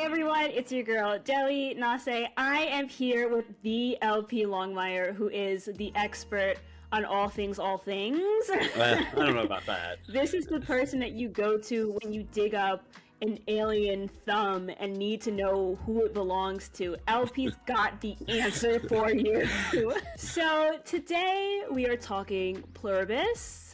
everyone, it's your girl, Jelly, Nace. I am here with the LP Longmire, who is the expert on all things, all things. I don't know about that. This is the person that you go to when you dig up an alien thumb and need to know who it belongs to. LP's got the answer for you. So today we are talking Pluribus.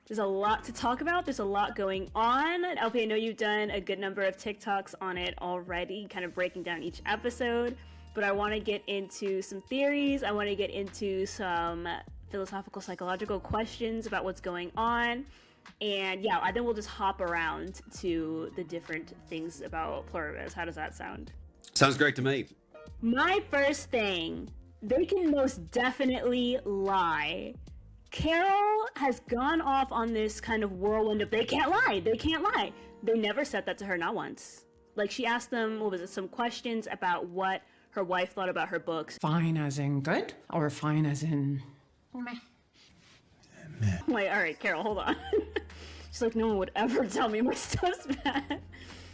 There's a lot to talk about. There's a lot going on. LP, I know you've done a good number of TikToks on it already, kind of breaking down each episode, but I want to get into some theories. I want to get into some philosophical, psychological questions about what's going on. And yeah, I think we'll just hop around to the different things about Pluribus. How does that sound? Sounds great to me. My first thing, they can most definitely lie. Carol has gone off on this kind of whirlwind of they can't lie. They never said that to her, not once. Like, she asked them, what was it, some questions about what her wife thought about her books. Fine as in good, or fine as in meh? Wait, all right, Carol, hold on. She's like, no one would ever tell me my stuff's bad.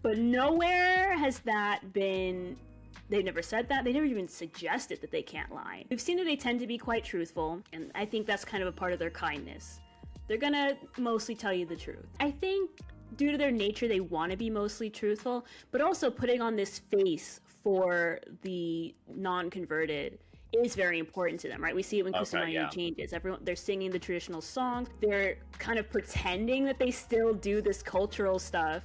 But nowhere has that been... They've never said that. They never even suggested that they can't lie. We've seen that they tend to be quite truthful, and I think that's kind of a part of their kindness. They're gonna mostly tell you the truth. I think due to their nature, they want to be mostly truthful, but also putting on this face for the non-converted is very important to them, right? We see it when Kusanagi changes. They're singing the traditional songs. They're kind of pretending that they still do this cultural stuff.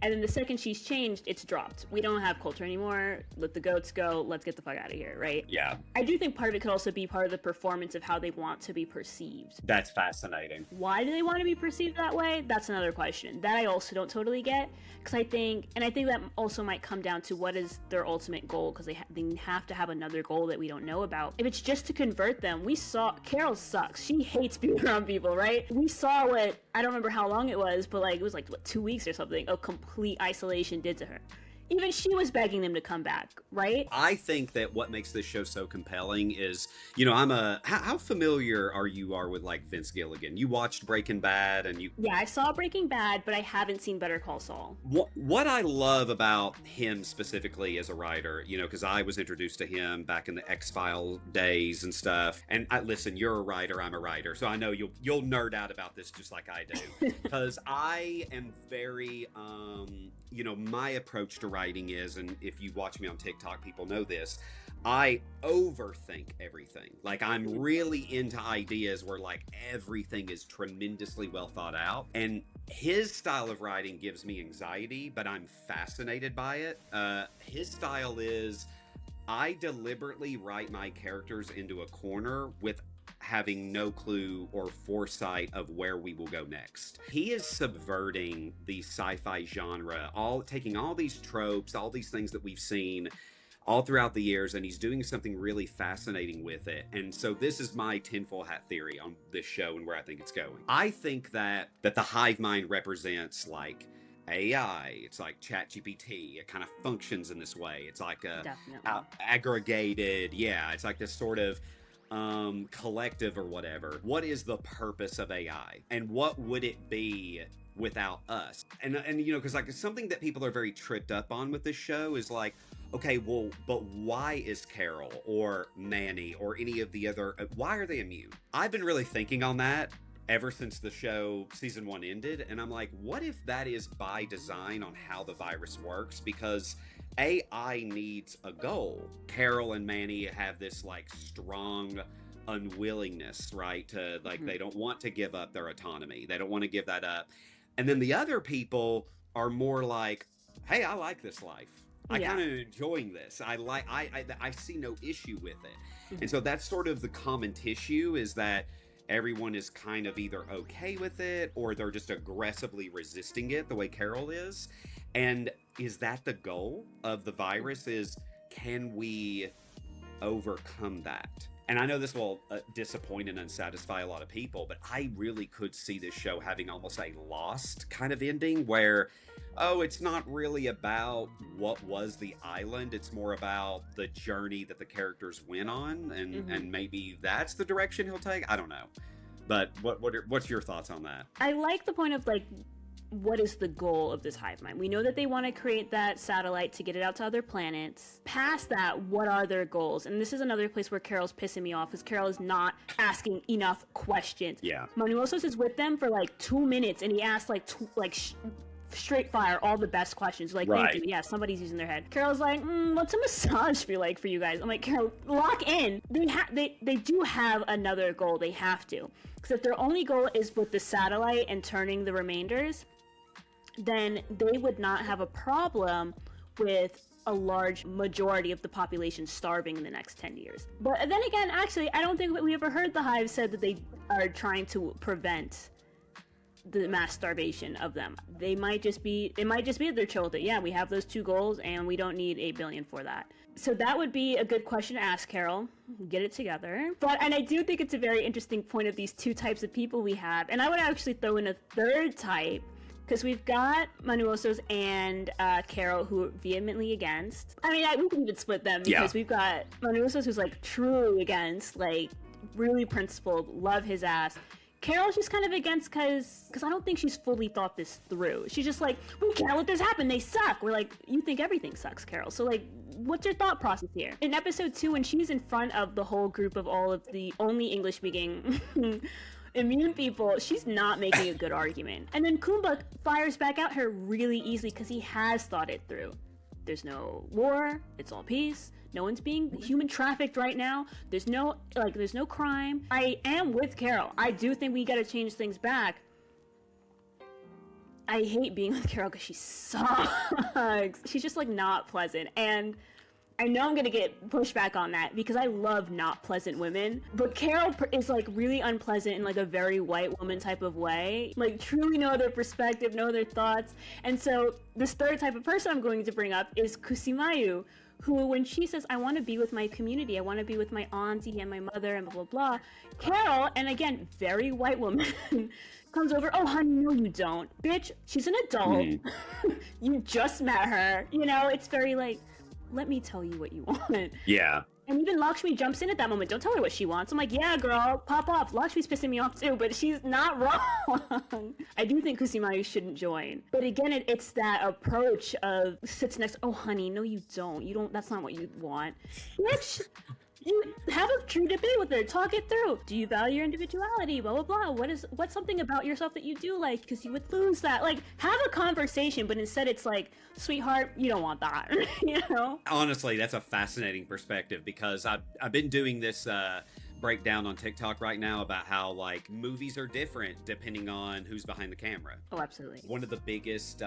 And then the second she's changed, it's dropped. We don't have culture anymore. Let the goats go. Let's get the fuck out of here, right? Yeah. I do think part of it could also be part of the performance of how they want to be perceived. That's fascinating. Why do they want to be perceived that way? That's another question. That I also don't totally get. Because I think that also might come down to what is their ultimate goal, because they have to have another goal that we don't know about. If it's just to convert them, we saw Carol sucks. She hates being around people, right? We saw what, I don't remember how long it was, but it was 2 weeks or something of complete isolation did to her. Even she was begging them to come back, right? I think that what makes this show so compelling is, how familiar are you with Vince Gilligan? You watched Breaking Bad and you... Yeah, I saw Breaking Bad, but I haven't seen Better Call Saul. What I love about him specifically as a writer, because I was introduced to him back in the X-Files days and stuff. And listen, you're a writer, I'm a writer, so I know you'll nerd out about this just like I do. Because I am very, my approach to writing is, and if you watch me on TikTok, people know this, I overthink everything. I'm really into ideas where everything is tremendously well thought out. And his style of writing gives me anxiety, but I'm fascinated by it. His style is, I deliberately write my characters into a corner with having no clue or foresight of where we will go next. He is subverting the sci-fi genre, taking all these tropes, all these things that we've seen all throughout the years, and he's doing something really fascinating with it. And so this is my tinfoil hat theory on this show and where I think it's going. I think that the hive mind represents AI, it's like ChatGPT. It kind of functions in this way. It's like aggregated, it's like this sort of collective or whatever. What is the purpose of AI, and what would it be without us? And because something that people are very tripped up on with this show is okay, well, but why is Carol or Manny or any of the other, why are they immune? I've been really thinking on that ever since the show season 1 ended, and I'm like, what if that is by design on how the virus works? Because AI needs a goal. Carol and Manny have this strong unwillingness, right? To they don't want to give up their autonomy. They don't want to give that up. And then the other people are more hey, I like this life. I kind of enjoying this. I see no issue with it. And so that's sort of the common tissue, is that everyone is kind of either okay with it or they're just aggressively resisting it the way Carol is. And is that the goal of the virus? Is, can we overcome that? And I know this will disappoint and unsatisfy a lot of people, but I really could see this show having almost a Lost kind of ending where, it's not really about what was the island. It's more about the journey that the characters went on, and maybe that's the direction he'll take. I don't know. But what's your thoughts on that? I like the point of what is the goal of this hive mind? We know that they want to create that satellite to get it out to other planets. Past that, what are their goals? And this is another place where Carol's pissing me off, because Carol is not asking enough questions. Yeah. Manuosos is with them for like 2 minutes, and he asks straight fire all the best questions. Like, right. Thank you. Yeah, somebody's using their head. Carol's like, what's a massage feel like for you guys? I'm like, Carol, lock in. They do have another goal. They have to. Because if their only goal is with the satellite and turning the remainders, then they would not have a problem with a large majority of the population starving in the next 10 years. But then again, actually, I don't think we ever heard the Hive said that they are trying to prevent the mass starvation of them. It might just be that they're chill with it. Yeah, we have those 2 goals and we don't need 8 billion for that. So that would be a good question to ask Carol. Get it together. And I do think it's a very interesting point of these 2 types of people we have. And I would actually throw in a 3rd type, because we've got Manuosos and Carol, who are vehemently against. I mean, we can even split them, because we've got Manuosos, who's like truly against, like really principled, love his ass. Carol's just kind of against because I don't think she's fully thought this through. She's just like, we can't let this happen. They suck. We're like, you think everything sucks, Carol. So like, what's your thought process here? In episode 2, when she's in front of the whole group of all of the only English-speaking immune people, she's not making a good argument. And then Kumba fires back at her really easily because he has thought it through. There's no war. It's all peace. No one's being human trafficked right now. There's no crime. I am with Carol. I do think we gotta change things back. I hate being with Carol because she sucks. She's just like not pleasant. And I know I'm gonna get pushback on that because I love not pleasant women. But Carol is like really unpleasant in like a very white woman type of way. Like truly no other perspective, no other thoughts. And so this 3rd type of person I'm going to bring up is Kusimayu, who, when she says, I want to be with my community, I want to be with my auntie and my mother and blah, blah, blah. Carol, and again, very white woman, comes over, oh, honey, no, you don't. Bitch, she's an adult. You just met her. You know, it's very like, let me tell you what you want. Yeah. And even Lakshmi jumps in at that moment. Don't tell her what she wants. I'm like, yeah, girl, pop off. Lakshmi's pissing me off too, but she's not wrong. I do think Kusimayu shouldn't join. But again, it's that approach of sits next, oh, honey, no, you don't. That's not what you want. Bitch, you have a true debate with her. Talk it through. Do you value your individuality? Blah, blah, blah. What's something about yourself that you do like? Because you would lose that. Like, have a conversation, but instead it's like, sweetheart, you don't want that. You know? Honestly, that's a fascinating perspective, because I've been doing this breakdown on TikTok right now about how like movies are different depending on who's behind the camera. Oh, absolutely. One of the biggest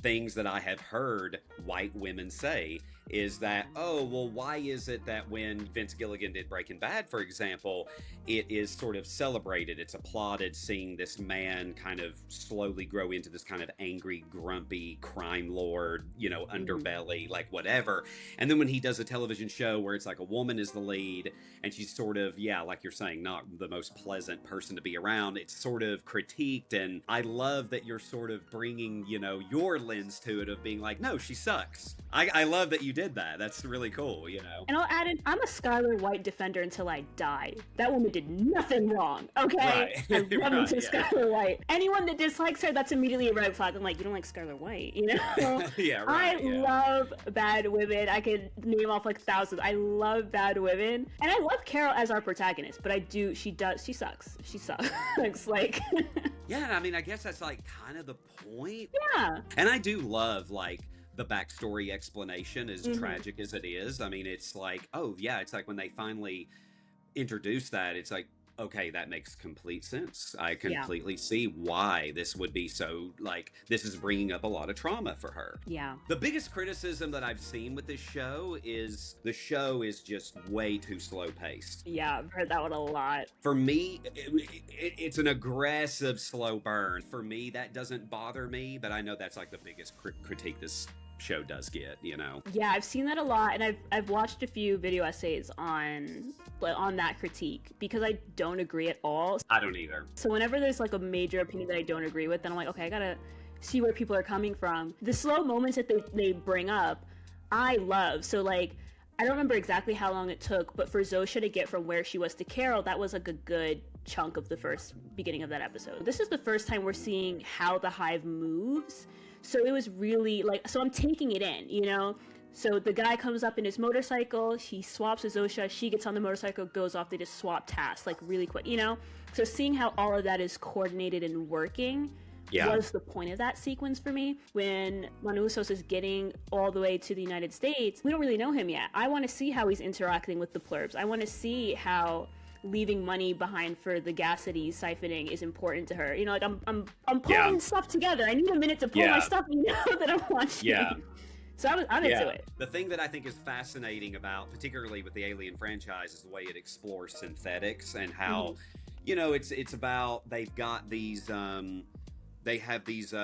things that I have heard white women say is that, oh, well, why is it that when Vince Gilligan did Breaking Bad, for example, it is sort of celebrated, it's applauded, seeing this man kind of slowly grow into this kind of angry, grumpy crime lord, you know, underbelly, like whatever. And then when he does a television show where it's like a woman is the lead and she's sort of, yeah, like you're saying, not the most pleasant person to be around, it's sort of critiqued. And I love that you're sort of bringing, you know, your lens to it of being like, no, she sucks. I love that you did that. That's really cool, you know? And I'll add in, I'm a Skylar White defender until I die. That woman did nothing wrong, okay? Right. I love me some Skylar White. Anyone that dislikes her, that's immediately a red flag. I'm like, you don't like Skylar White, you know? Yeah, right. I love bad women. I could name off like thousands. I love bad women. And I love Carol as our protagonist, but she sucks. She sucks. Like... Yeah, I mean, I guess that's like kind of the point. Yeah. And I do love like the backstory explanation, as tragic as it is. I mean, it's like, oh yeah, it's like when they finally introduce that, it's like, okay, that makes complete sense. I completely see why this would be so, like, this is bringing up a lot of trauma for her. Yeah. The biggest criticism that I've seen with this show is the show is just way too slow paced. Yeah, I've heard that one a lot. For me, it's an aggressive slow burn. For me, that doesn't bother me, but I know that's like the biggest critique this show does get, you know? Yeah, I've seen that a lot, and I've watched a few video essays on that critique, because I don't agree at all. I don't either. So whenever there's like a major opinion that I don't agree with, then I'm like, okay, I gotta see where people are coming from. The slow moments that they bring up, I love. So like, I don't remember exactly how long it took, but for Zosha to get from where she was to Carol, that was like a good chunk of the first beginning of that episode. This is the first time we're seeing how the hive moves. So it was really like, so I'm taking it in, you know? So the guy comes up in his motorcycle, he swaps with Zosha, she gets on the motorcycle, goes off, they just swap tasks, like really quick, you know? So seeing how all of that is coordinated and working was the point of that sequence for me. When Manusos is getting all the way to the United States, we don't really know him yet. I want to see how he's interacting with the Plurbs. I want to see how leaving money behind for the gas that he's siphoning is important to her. You know, like I'm pulling stuff together. I need a minute to pull my stuff, you know, that I'm watching. Yeah. So I'm into it. The thing that I think is fascinating about, particularly with the Alien franchise, is the way it explores synthetics and how, you know, it's about, they've got these, they have these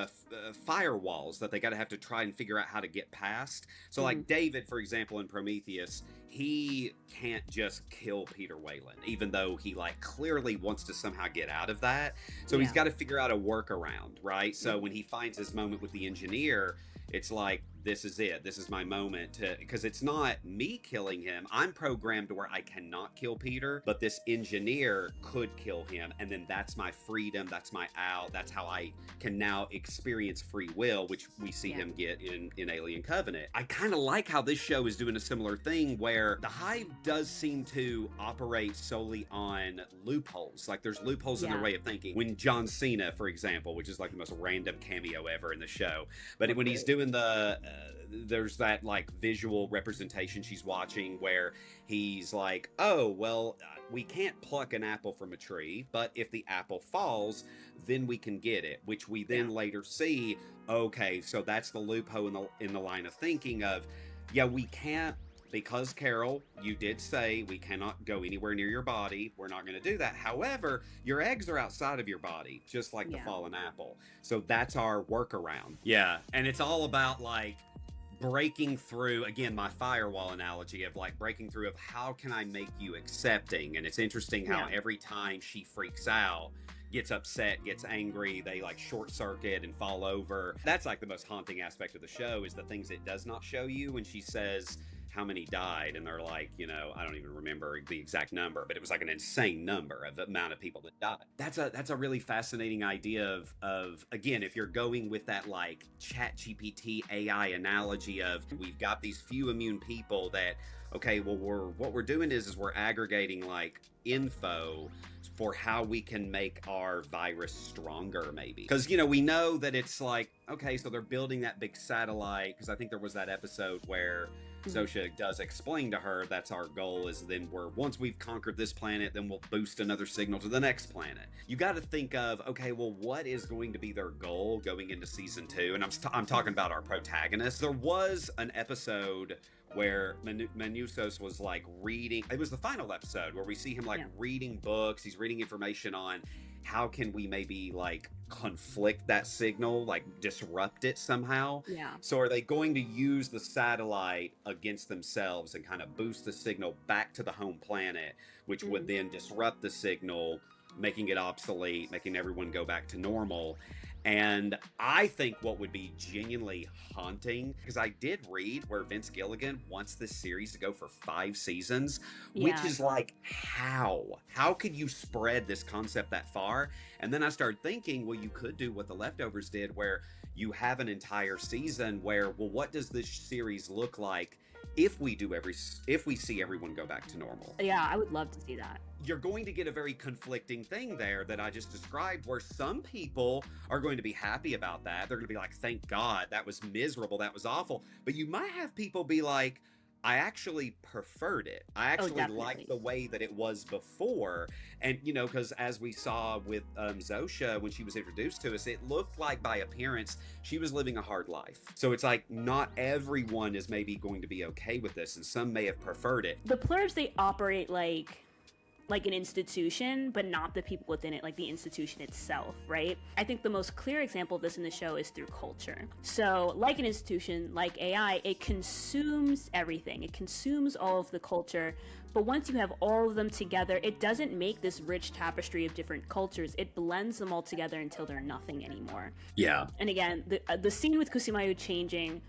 firewalls that they have to try and figure out how to get past. So like David, for example, in Prometheus, he can't just kill Peter Weyland, even though he like clearly wants to somehow get out of that. So he's got to figure out a workaround, right? So when he finds his moment with the engineer, it's like, this is it. This is my moment to, because it's not me killing him. I'm programmed to where I cannot kill Peter, but this engineer could kill him. And then that's my freedom. That's my out. That's how I can now experience free will, which we see him get in Alien Covenant. I kind of like how this show is doing a similar thing where the Hive does seem to operate solely on loopholes. Like there's loopholes in their way of thinking. When John Cena, for example, which is like the most random cameo ever in the show, but when he's doing the there's that like visual representation she's watching where he's like, oh, well, we can't pluck an apple from a tree, but if the apple falls, then we can get it, which we then later see, okay, so that's the loophole in the line of thinking of, we can't, because Carol, you did say we cannot go anywhere near your body. We're not going to do that. However, your eggs are outside of your body, just like the fallen apple. So that's our workaround. Yeah. And it's all about like breaking through, again, my firewall analogy of like breaking through of how can I make you accepting? And it's interesting how every time she freaks out, gets upset, gets angry, they like short circuit and fall over. That's like the most haunting aspect of the show is the things it does not show you when she says how many died, and they're like, you know, I don't even remember the exact number, but it was like an insane number of the amount of people that died. That's a really fascinating idea of again, if you're going with that like ChatGPT AI analogy of we've got these few immune people that, okay, well what we're doing is we're aggregating like info for how we can make our virus stronger, maybe. Because, you know, we know that it's like, okay, so they're building that big satellite, because I think there was that episode where Zosha does explain to her that's our goal, is then once we've conquered this planet, then we'll boost another signal to the next planet. You got to think of, okay, well, what is going to be their goal going into season 2? And I'm talking about our protagonist. There was an episode where Manusos was like reading, it was the final episode where we see him like reading books, he's reading information on how can we maybe like conflict that signal, like disrupt it somehow. So are they going to use the satellite against themselves and kind of boost the signal back to the home planet, which would then disrupt the signal, making it obsolete, making everyone go back to normal? And I think what would be genuinely haunting, because I did read where Vince Gilligan wants this series to go for 5 seasons, which is like, how could you spread this concept that far? And then I started thinking, well, you could do what The Leftovers did, where you have an entire season where, well, what does this series look like if we see everyone go back to normal? Yeah, I would love to see that. You're going to get a very conflicting thing there that I just described, where some people are going to be happy about that. They're going to be like, thank God, that was miserable, that was awful. But you might have people be like, I actually preferred it. I actually liked the way that it was before. And, you know, because as we saw with Zosha, when she was introduced to us, it looked like by appearance, she was living a hard life. So it's like, not everyone is maybe going to be okay with this, and some may have preferred it. The Plurbs, they operate like an institution, but not the people within it, like the institution itself, right? I think the most clear example of this in the show is through culture. So like an institution, like AI, it consumes everything. It consumes all of the culture, but once you have all of them together, it doesn't make this rich tapestry of different cultures. It blends them all together until they're nothing anymore. Yeah. And again, the scene with Kusumayu changing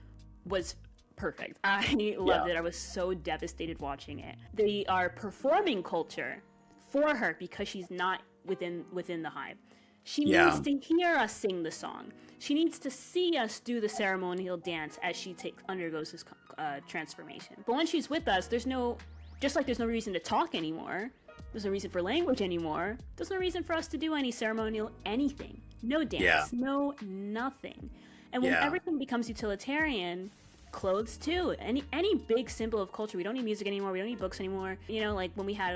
was perfect. I loved it. I was so devastated watching it. They are performing culture for her because she's not within the hive. She needs to hear us sing the song. She needs to see us do the ceremonial dance as she undergoes this transformation. But when she's with us, there's no reason to talk anymore. There's no reason for language anymore. There's no reason for us to do any ceremonial anything. No dance, no nothing. And when everything becomes utilitarian, clothes too. Any big symbol of culture. We don't need music anymore. We don't need books anymore. You know, like when we had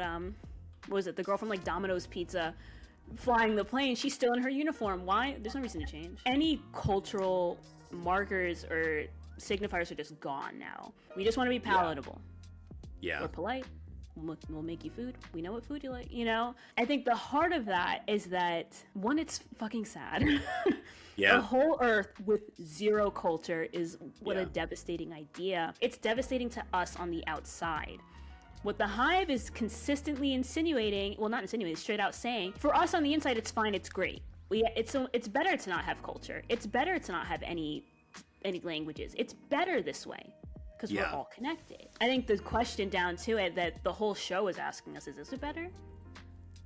what was it? The girl from like Domino's Pizza flying the plane, she's still in her uniform. Why? There's no reason to change. Any cultural markers or signifiers are just gone now. We just want to be palatable. Yeah. We're polite. We'll make you food. We know what food you like, you know? I think the heart of that is that, one, it's fucking sad. The whole Earth with zero culture is what a devastating idea. It's devastating to us on the outside. What the hive is consistently insinuating, well, not insinuating, straight out saying, for us on the inside, it's fine, it's great. It's better to not have culture. It's better to not have any languages. It's better this way because we're all connected. I think the question down to it that the whole show is asking us is this better?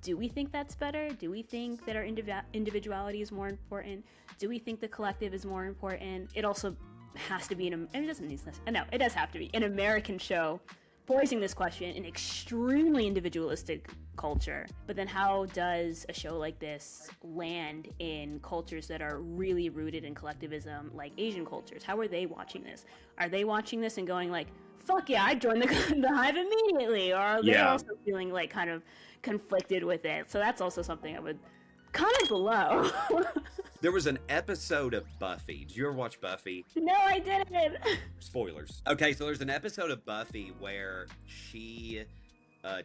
Do we think that's better? Do we think that our individuality is more important? Do we think the collective is more important? It also has to be it does have to be an American show posing this question in extremely individualistic culture. But then how does a show like this land in cultures that are really rooted in collectivism, like Asian cultures? How are they watching this? Are they watching this and going like, fuck yeah, I'd join the hive immediately? Or are they also feeling like kind of conflicted with it? So that's also something I would comment below. There was an episode of Buffy. Did you ever watch Buffy? No, I didn't. Spoilers. Okay, so there's an episode of Buffy where she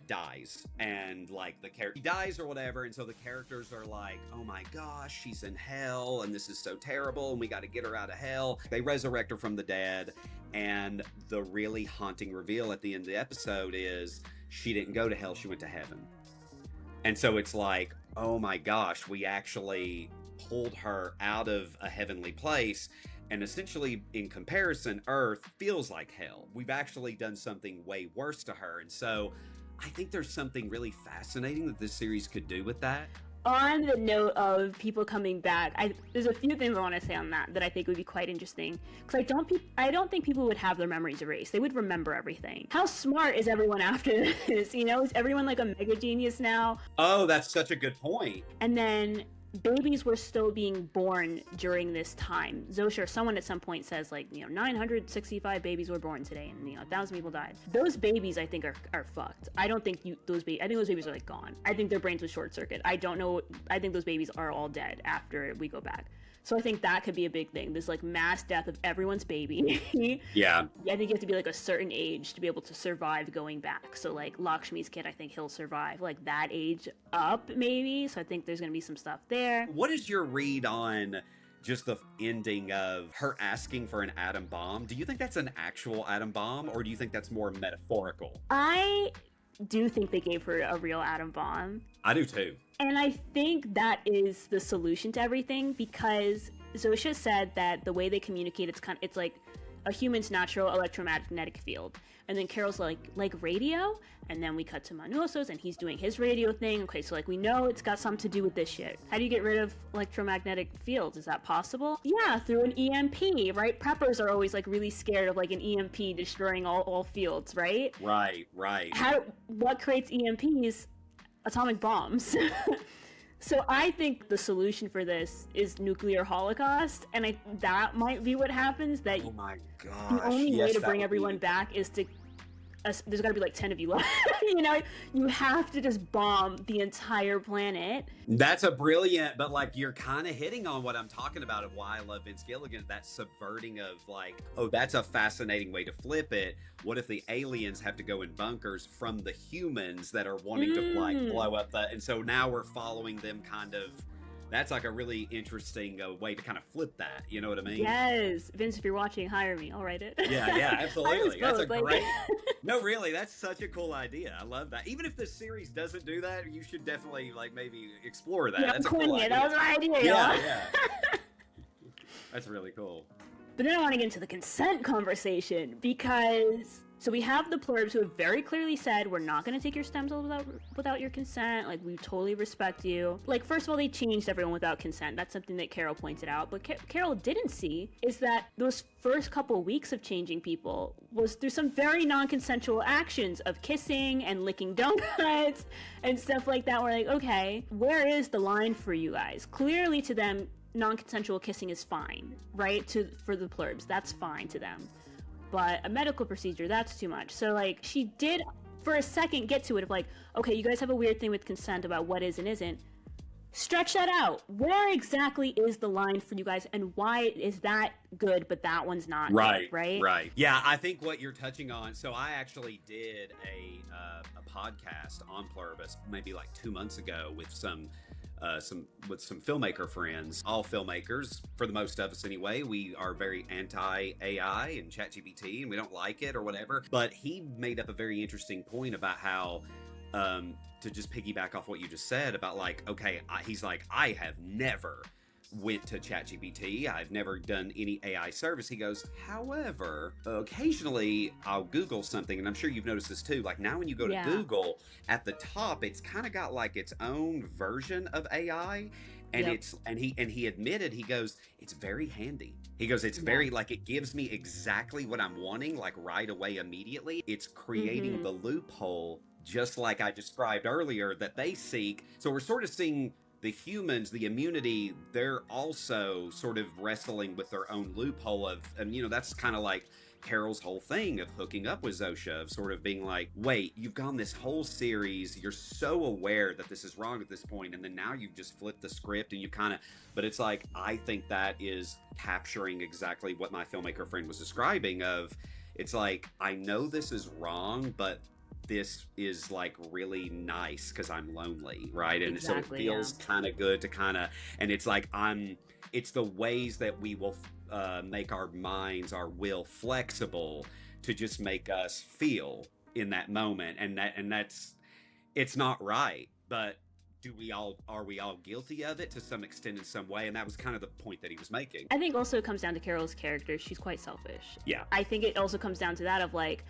dies, and like the character dies or whatever, and so the characters are like, oh my gosh, she's in hell, and this is so terrible, and we got to get her out of hell. They resurrect her from the dead, and the really haunting reveal at the end of the episode is she didn't go to hell, she went to heaven. And so it's like, oh my gosh, we actually pulled her out of a heavenly place, and essentially, in comparison, Earth feels like hell. We've actually done something way worse to her, and so I think there's something really fascinating that this series could do with that. On the note of people coming back, there's a few things I want to say on that I think would be quite interesting. Because I don't think people would have their memories erased. They would remember everything. How smart is everyone after this? You know, is everyone like a mega genius now? Oh, that's such a good point. And then babies were still being born during this time. Zosha, someone at some point says, like, 965 babies were born today, and 1,000 people died. Those babies, I think, are fucked. I don't think I think those babies are like gone. I think their brains would short circuit. I don't know. I think those babies are all dead after we go back. So I think that could be a big thing. This like mass death of everyone's baby. Yeah. I think you have to be like a certain age to be able to survive going back. So like Lakshmi's kid, I think he'll survive like that age up maybe. So I think there's going to be some stuff there. What is your read on just the ending of her asking for an atom bomb? Do you think that's an actual atom bomb, or do you think that's more metaphorical? I do think they gave her a real atom bomb. I do too. And I think that is the solution to everything, because Zosha said that the way they communicate, it's like a human's natural electromagnetic field. And then Carol's like radio? And then we cut to Manoso's and he's doing his radio thing. Okay, so like we know it's got something to do with this shit. How do you get rid of electromagnetic fields? Is that possible? Yeah, through an EMP, right? Preppers are always like really scared of like an EMP destroying all fields, right? Right. What creates EMPs? Atomic bombs. So I think the solution for this is nuclear holocaust, and that might be what happens. That oh my gosh, the only way to bring everyone back is to there's got to be like 10 of you left. You have to just bomb the entire planet. That's a brilliant, but like you're kind of hitting on what I'm talking about of why I love Vince Gilligan. That subverting of like, oh, that's a fascinating way to flip it. What if the aliens have to go in bunkers from the humans that are wanting to like blow up and so now we're following them kind of. That's like a really interesting way to kind of flip that. You know what I mean? Yes. Vince, if you're watching, hire me. I'll write it. Yeah, absolutely. That's a great... No, really, that's such a cool idea. I love that. Even if the series doesn't do that, you should definitely like maybe explore that. Yeah, that's a cool idea. That was my idea. Yeah. That's really cool. But then I want to get into the consent conversation, because So we have the Plurbs who have very clearly said, we're not going to take your stem cells without your consent. Like, we totally respect you. Like, first of all, they changed everyone without consent. That's something that Carol pointed out. But Carol didn't see is that those first couple weeks of changing people was through some very non-consensual actions of kissing and licking donuts and stuff like that. We're like, okay, where is the line for you guys? Clearly to them, non-consensual kissing is fine, right? For the Plurbs, that's fine to them. But a medical procedure, that's too much. So, like, she did, for a second, get to it of, like, okay, you guys have a weird thing with consent about what is and isn't. Stretch that out. Where exactly is the line for you guys, and why is that good, but that one's not good, right? Right. Yeah, I think what you're touching on, so I actually did a podcast on Pluribus maybe like 2 months ago with some filmmaker friends, all filmmakers, for the most of us anyway. We are very anti-AI and ChatGPT, and we don't like it or whatever. But he made up a very interesting point about how, to just piggyback off what you just said about, like, okay, he's like, I have never went to ChatGPT. I've never done any AI service. He goes, however, occasionally I'll Google something, and I'm sure you've noticed this too. Like, now when you go to Google, at the top, it's kind of got like its own version of AI. And he admitted, he goes, it's very handy. He goes, it's very, like, it gives me exactly what I'm wanting, like, right away, immediately. It's creating the loophole, just like I described earlier, that they seek. So we're sort of seeing the humans, the immunity, they're also sort of wrestling with their own loophole of, and, you know, that's kind of like Carol's whole thing of hooking up with Zosha, of sort of being like, wait, you've gone this whole series, you're so aware that this is wrong at this point, and then now you've just flipped the script and you kind of, but it's like, I think that is capturing exactly what my filmmaker friend was describing of, it's like, I know this is wrong, but this is like really nice because I'm lonely, right? And so it feels kind of good to kind of, and it's like it's the ways that we will make our minds, our will flexible to just make us feel in that moment, and that's it's not right, but are we all guilty of it to some extent in some way? And that was kind of the point that he was making. I think also it comes down to Carol's character. She's quite selfish. Yeah. I think it also comes down to that of like,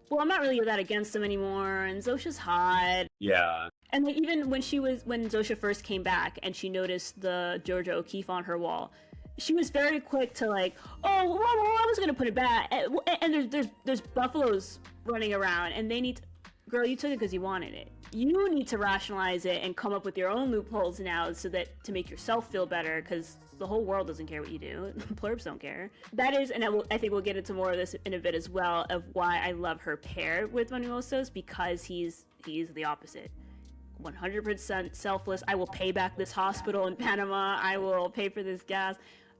well, I'm not really that against him anymore, and Zosha's hot. Yeah. And like, even when Zosha first came back and she noticed the Georgia O'Keeffe on her wall, she was very quick to like, oh, well, I was gonna put it back. And there's buffaloes running around, and they need to, girl, you took it because you wanted it. You need to rationalize it and come up with your own loopholes now, so that to make yourself feel better, because the whole world doesn't care what you do. Plurbs don't care. That is, and I think we'll get into more of this in a bit as well, of why I love her pair with Manuoso's, because he's the opposite. 100% selfless. I will pay back this hospital in Panama. I will pay for this gas.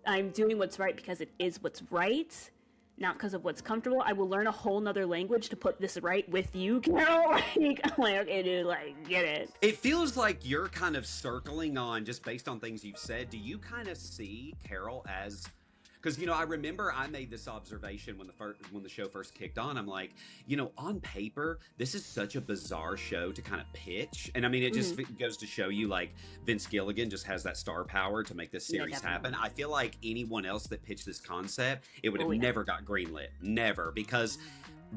I'm doing what's right because it is what's right, not because of what's comfortable. I will learn a whole nother language to put this right with you, Carol. Like, I'm like, okay, dude, like, get it. It feels like you're kind of circling on, just based on things you've said, do you kind of see Carol as, because, you know, I remember I made this observation when the show first kicked on. I'm like, you know, on paper, this is such a bizarre show to kind of pitch. And I mean, it just goes to show you, like, Vince Gilligan just has that star power to make this series happen. I feel like anyone else that pitched this concept, it would have never got greenlit. Never. Because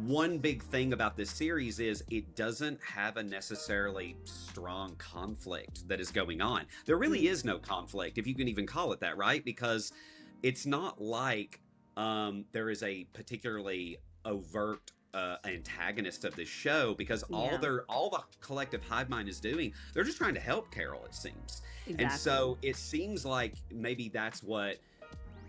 one big thing about this series is it doesn't have a necessarily strong conflict that is going on. There really is no conflict, if you can even call it that, right? Because it's not like there is a particularly overt antagonist of this show, because all the collective hive mind is doing, they're just trying to help Carol, it seems. Exactly. And so it seems like maybe that's what,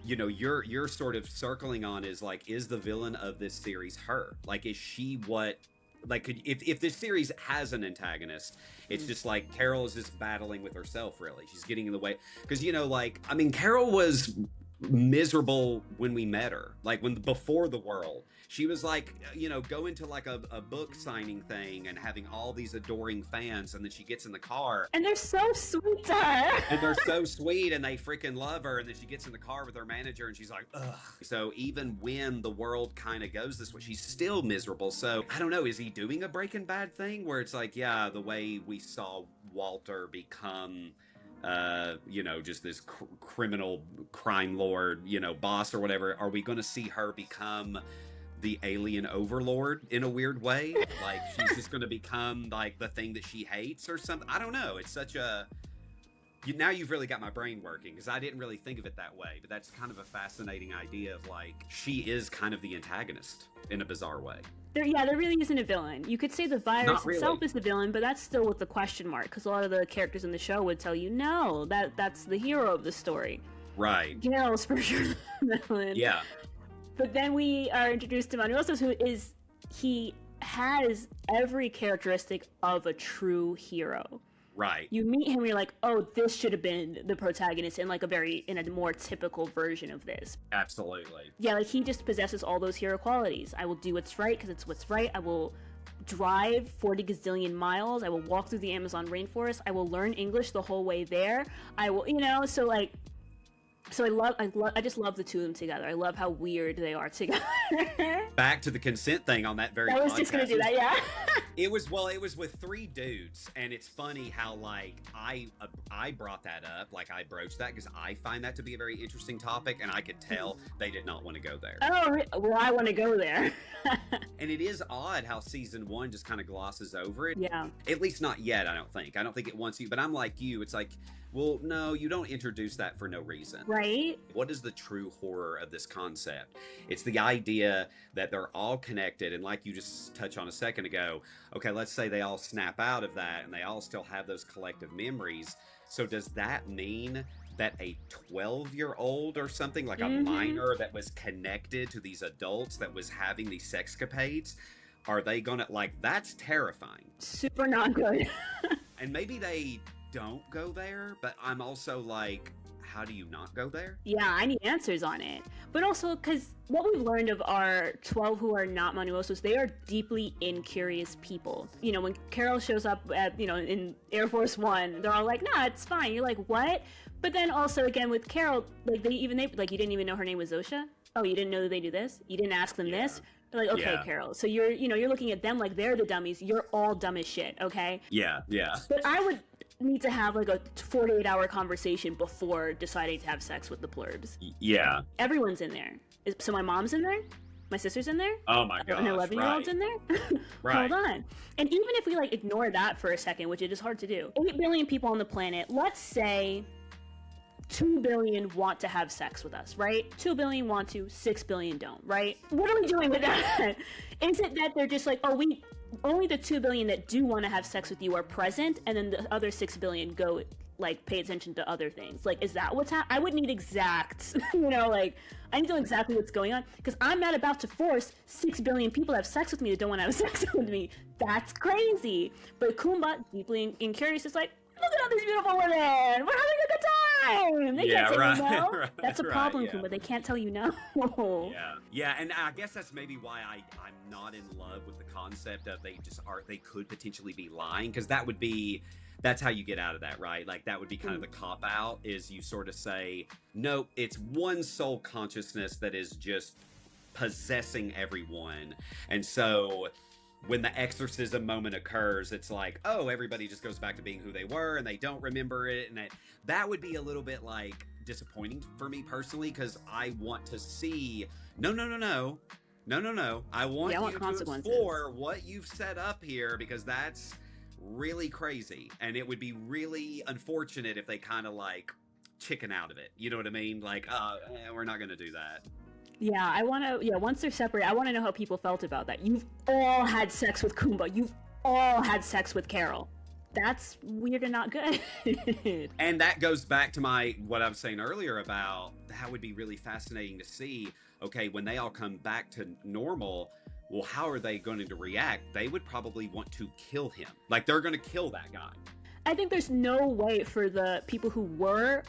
you know, you're sort of circling on, is like, is the villain of this series her? Like, is she what, like, if this series has an antagonist, it's just like Carol is just battling with herself, really. She's getting in the way. Because, you know, like, I mean, Carol was miserable when we met her, like before the world. She was like, you know, going to like a book signing thing and having all these adoring fans, and then she gets in the car and they're so sweet to her. And they're so sweet and they freaking love her, and then she gets in the car with her manager and she's like, ugh. So even when the world kind of goes this way, she's still miserable. So I don't know, is he doing a Breaking Bad thing where it's like, yeah, the way we saw Walter become you know, just this criminal crime lord, you know, boss or whatever, are we going to see her become the alien overlord in a weird way. Like, she's just going to become like the thing that she hates or something. I don't know. It's such a... now you've really got my brain working, because I didn't really think of it that way. But that's kind of a fascinating idea of, like, she is kind of the antagonist in a bizarre way. There really isn't a villain. You could say the virus itself is the villain, but that's still with the question mark, because a lot of the characters in the show would tell you, no, that's the hero of the story. Right. Geralt's for sure the villain. Yeah. But then we are introduced to Manuosos, he has every characteristic of a true hero. Right. You meet him, you're like, oh, this should have been the protagonist in a more typical version of this. Absolutely. Yeah, like, he just possesses all those hero qualities. I will do what's right because it's what's right. I will drive 40 gazillion miles. I will walk through the Amazon rainforest. I will learn English the whole way there. I will, so like, I just love the two of them together. I love how weird they are together. Back to the consent thing on that very podcast. I was just gonna do that, yeah. It was with 3 dudes, and it's funny how, like, I brought that up, like, I broached that because I find that to be a very interesting topic, and I could tell they did not want to go there. Oh, well, I want to go there. And it is odd how season 1 just kind of glosses over it. Yeah. At least not yet, I don't think. I don't think it wants you, but I'm like you. It's like, well, no, you don't introduce that for no reason. Right? What is the true horror of this concept? It's the idea that they're all connected, and like you just touched on a second ago, okay, let's say they all snap out of that and they all still have those collective memories. So does that mean that a 12-year-old or something, like a minor that was connected to these adults that was having these sexcapades, are they gonna, like, that's terrifying. Super not good. And maybe they don't go there, but I'm also like, how do you not go there? Yeah, I need answers on it. But also, because what we've learned of our 12 who are not Manuosos, they are deeply incurious people. When Carol shows up at, in Air Force One, they're all like, nah, it's fine. You're like, what? But then also, again, with Carol, like, you didn't even know her name was Zosha? Oh, you didn't know that they do this? You didn't ask them this? They're like, okay, Carol. So you're looking at them like they're the dummies. You're all dumb as shit, okay? Yeah. But I would need to have like a 48-hour conversation before deciding to have sex with the Plurbs. Yeah. Everyone's in there. So my mom's in there? My sister's in there? Oh my gosh, an 11-year-old's in there? Right. Hold on. And even if we, like, ignore that for a second, which it is hard to do, 8 billion people on the planet, let's say 2 billion want to have sex with us, right? 2 billion want to, 6 billion don't, right? What are we doing with that? Is it that they're just like, only the 2 billion that do want to have sex with you are present, and then the other 6 billion go, like, pay attention to other things? Like, is that what's happening? I would need exact, I need to know exactly what's going on, because I'm not about to force 6 billion people to have sex with me that don't want to have sex with me. That's crazy. But Kumba, deeply incurious, is like, look at all these beautiful women. We're having a good time. They can't tell you no. Right, that's a problem, yeah. Kumba. They can't tell you no. Yeah, and I guess that's maybe why I'm not in love with the concept of they could potentially be lying, because that's how you get out of that, right? Like, that would be kind of the cop out, is you sort of say, no, it's one soul consciousness that is just possessing everyone. And so when the exorcism moment occurs, it's like, oh, everybody just goes back to being who they were and they don't remember it. And that would be a little bit, like, disappointing for me personally, because I want to see, no. I want you to explore what you've set up here, because that's really crazy. And it would be really unfortunate if they kind of, like, chicken out of it. You know what I mean? Like, we're not going to do that. Yeah, once they're separate, I want to know how people felt about that. You've all had sex with Kumba. You've all had sex with Carol. That's weird and not good. And that goes back to what I was saying earlier about how it would be really fascinating to see, okay, when they all come back to normal, well, how are they going to react? They would probably want to kill him. Like, they're going to kill that guy. I think there's no way for the people who were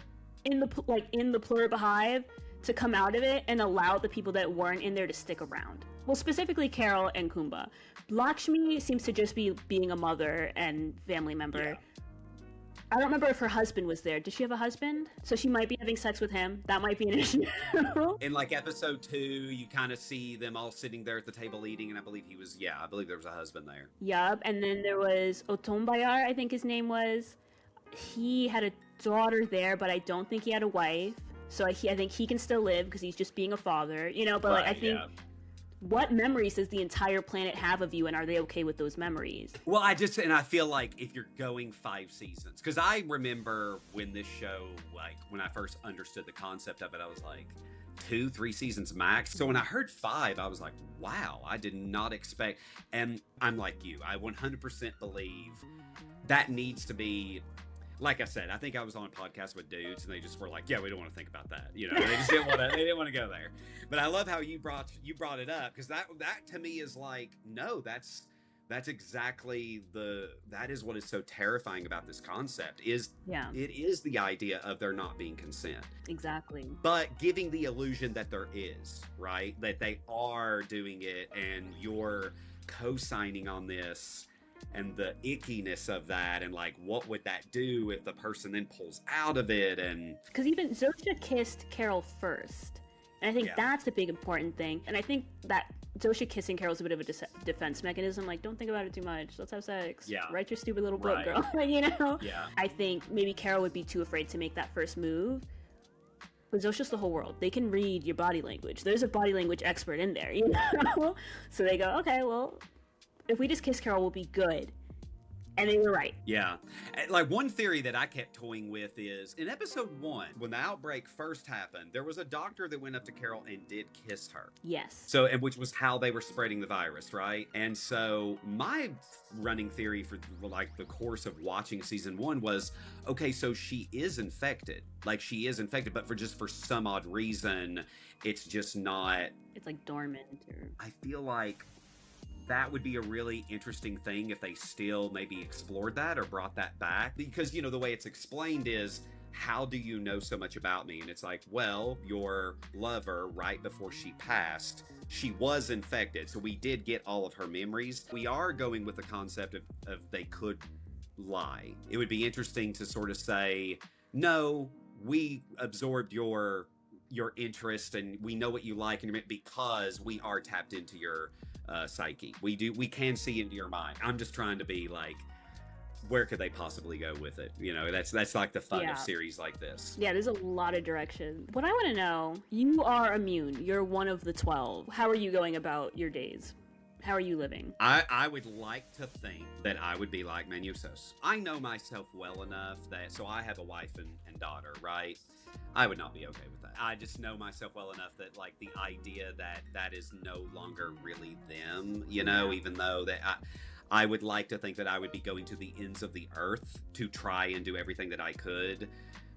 in the Plurib hive to come out of it and allow the people that weren't in there to stick around. Well, specifically Carol and Kumba. Lakshmi seems to just be being a mother and family member. Yeah. I don't remember if her husband was there. Does she have a husband? So she might be having sex with him. That might be an issue. In, like, episode 2, you kind of see them all sitting there at the table eating, and I believe there was a husband there. Yup, and then there was Otombayar, I think his name was. He had a daughter there, but I don't think he had a wife. So I think he can still live because he's just being a father, but right, I think what memories does the entire planet have of you, and are they okay with those memories? Well, I feel like if you're going 5 seasons, because I remember when this show, like when I first understood the concept of it, I was like 2, 3 seasons max. So when I heard 5, I was like, wow, I did not expect. And I'm like you, I 100% believe that needs to be. Like I said, I think I was on podcasts with dudes and they just were like, yeah, we don't want to think about that. You know, they just didn't want to go there. But I love how you brought it up, because that to me is like, no, that's exactly that is what is so terrifying about this concept is it is the idea of there not being consent. Exactly. But giving the illusion that there is, right? That they are doing it and you're co-signing on this. And the ickiness of that, and like, what would that do if the person then pulls out of it? And because even Zosha kissed Carol first, and I think that's a big important thing. And I think that Zosha kissing Carol is a bit of a defense mechanism. Like, don't think about it too much. Let's have sex. Yeah. Write your stupid little book, girl. You know. Yeah. I think maybe Carol would be too afraid to make that first move. But Zosha's the whole world. They can read your body language. There's a body language expert in there, you know. So they go, okay, well, if we just kiss Carol, we'll be good. And they were right. Yeah. Like, one theory that I kept toying with is, in episode 1, when the outbreak first happened, there was a doctor that went up to Carol and did kiss her. Yes. So, and which was how they were spreading the virus, right? And so my running theory for like the course of watching season 1 was, okay, so she is infected. Like, she is infected, but for some odd reason, it's just not. It's like dormant. Or... I feel like that would be a really interesting thing if they still maybe explored that or brought that back. Because, you know, the way it's explained is, how do you know so much about me? And it's like, well, your lover, right before she passed, she was infected. So we did get all of her memories. We are going with the concept of they could lie. It would be interesting to sort of say, no, we absorbed your interest and we know what you like and because we are tapped into your psyche. We can see into your mind. I'm just trying to be like, where could they possibly go with it? You know, that's like the fun of series like this. Yeah, there's a lot of direction. What I want to know, you are immune. You're one of the 12. How are you going about your days? How are you living? I would like to think that I would be like Manusos. I know myself well enough that, so I have a wife and daughter, right? I would not be okay with that. I just know myself well enough that, like, the idea that is no longer really them, you know, even though that I would like to think that I would be going to the ends of the earth to try and do everything that I could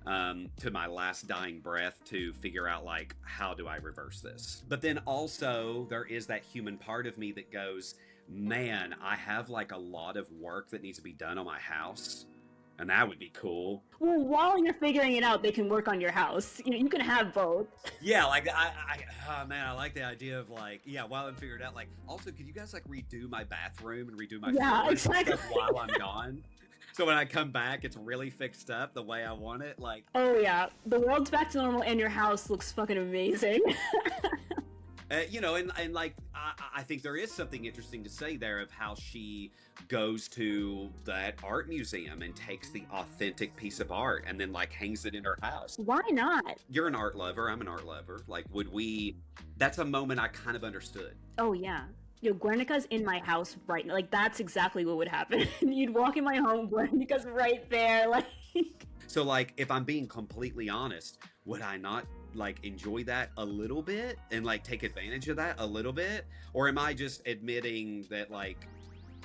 to my last dying breath to figure out, like, how do I reverse this? But then also there is that human part of me that goes, man, I have like a lot of work that needs to be done on my house. And that would be cool. Well, while you're figuring it out, they can work on your house. You can have both. Yeah, like, I like the idea of, like, while I'm figuring it out, like, also, could you guys, like, redo my bathroom and redo my floors and stuff while I'm gone? So when I come back, it's really fixed up the way I want it, like... Oh, yeah. The world's back to normal and your house looks fucking amazing. You know, and like, I think there is something interesting to say there of how she goes to that art museum and takes the authentic piece of art and then, like, hangs it in her house. Why not? You're an art lover. I'm an art lover. Like, that's a moment I kind of understood. Oh, yeah. Yo, Guernica's in my house right now. Like, that's exactly what would happen. You'd walk in my home, Guernica's right there. Like... So, like, if I'm being completely honest, would I not, like, enjoy that a little bit and, like, take advantage of that a little bit? Or am I just admitting that, like,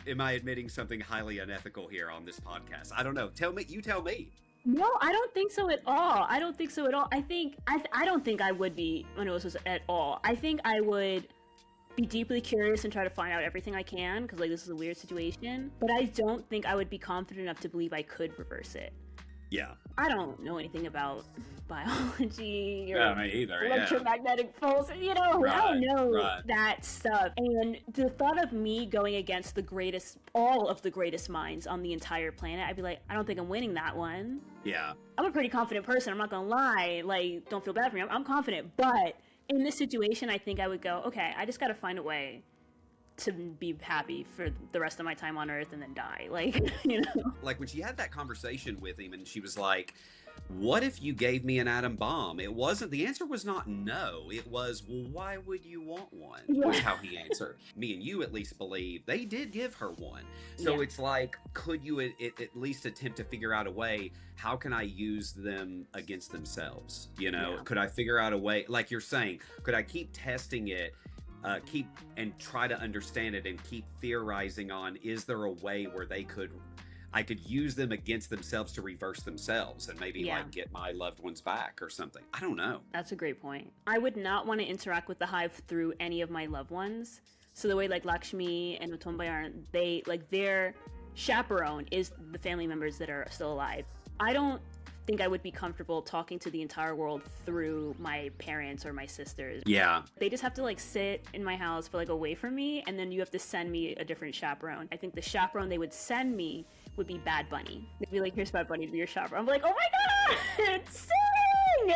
am I admitting something highly unethical here on this podcast? I don't know. You tell me. No, I don't think so at all. I don't think I would be Manosos at all. I think I would be deeply curious and try to find out everything I can, because, like, this is a weird situation. But I don't think I would be confident enough to believe I could reverse it. Yeah. I don't know anything about biology or me either, electromagnetic pulse. You know, I don't know that stuff. And the thought of me going against all of the greatest minds on the entire planet, I'd be like, I don't think I'm winning that one. Yeah. I'm a pretty confident person. I'm not gonna lie. Like, don't feel bad for me. I'm confident. But in this situation, I think I would go, okay, I just gotta find a way to be happy for the rest of my time on Earth and then die. Like, you know? Like, when she had that conversation with him and she was like, what if you gave me an atom bomb? The answer was not no. It was, well, why would you want one? Was how he answered. Me and you at least believe they did give her one. So it's like, could you at least attempt to figure out a way, how can I use them against themselves? You know, could I figure out a way, like you're saying, could I keep testing it, keep and try to understand it and keep theorizing on, is there a way where I could use them against themselves to reverse themselves and maybe like get my loved ones back or something. I don't know. That's a great point. I would not want to interact with the hive through any of my loved ones. So the way like Lakshmi and Utombai are, they like their chaperone is the family members that are still alive. I don't think I would be comfortable talking to the entire world through my parents or my sisters. Yeah. They just have to like sit in my house for like away from me, and then you have to send me a different chaperone. I think the chaperone they would send me would be Bad Bunny. They'd be like, here's Bad Bunny to be your chaperone. I'm like, oh my god, sing!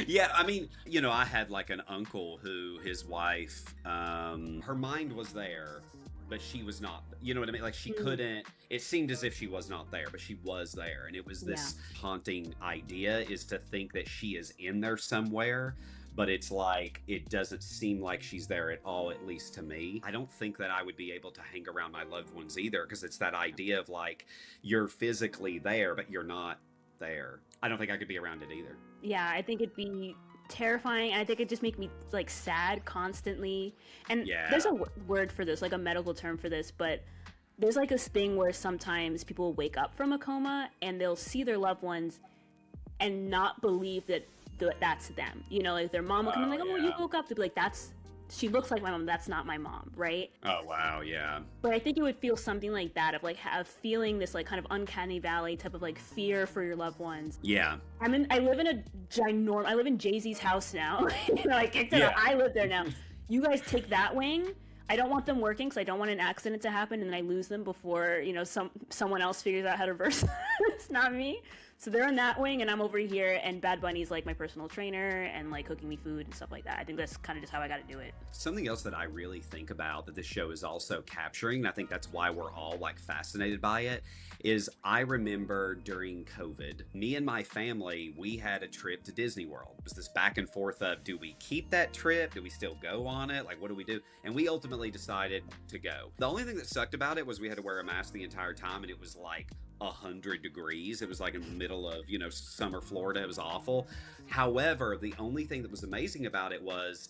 Yeah, I mean, you know, I had like an uncle who his wife, her mind was there, but she was not, you know what I mean? Like she couldn't, it seemed as if she was not there, but she was there. And it was this haunting idea, is to think that she is in there somewhere, but it's like, it doesn't seem like she's there at all, at least to me. I don't think that I would be able to hang around my loved ones either, because it's that idea of like, you're physically there, but you're not there. I don't think I could be around it either. Yeah, I think it'd be terrifying, and I think it'd just make me like sad constantly. And there's a word for this, like a medical term for this, but there's like this thing where sometimes people wake up from a coma and they'll see their loved ones and not believe that that's them. You know, like their mom will come in like, oh, you woke up. They'll be like, she looks like my mom, that's not my mom, right? Oh, wow, yeah. But I think you would feel something like that, of like feeling this like kind of uncanny valley type of like fear for your loved ones. Yeah. I live in Jay-Z's house now. You know, I kicked it out. I live there now. You guys take that wing. I don't want them working because I don't want an accident to happen and then I lose them before, you know, someone else figures out how to reverse. It's not me. So they're in that wing and I'm over here, and Bad Bunny's like my personal trainer and like cooking me food and stuff like that. I think that's kind of just how I got to do it. Something else that I really think about that this show is also capturing, and I think that's why we're all like fascinated by it, is I remember during COVID, me and my family, we had a trip to Disney World. It was this back and forth of, do we keep that trip? Do we still go on it? Like, what do we do? And we ultimately decided to go. The only thing that sucked about it was we had to wear a mask the entire time, and it was like 100 degrees. It was like in the middle of, you know, summer Florida. It was awful. However, the only thing that was amazing about it was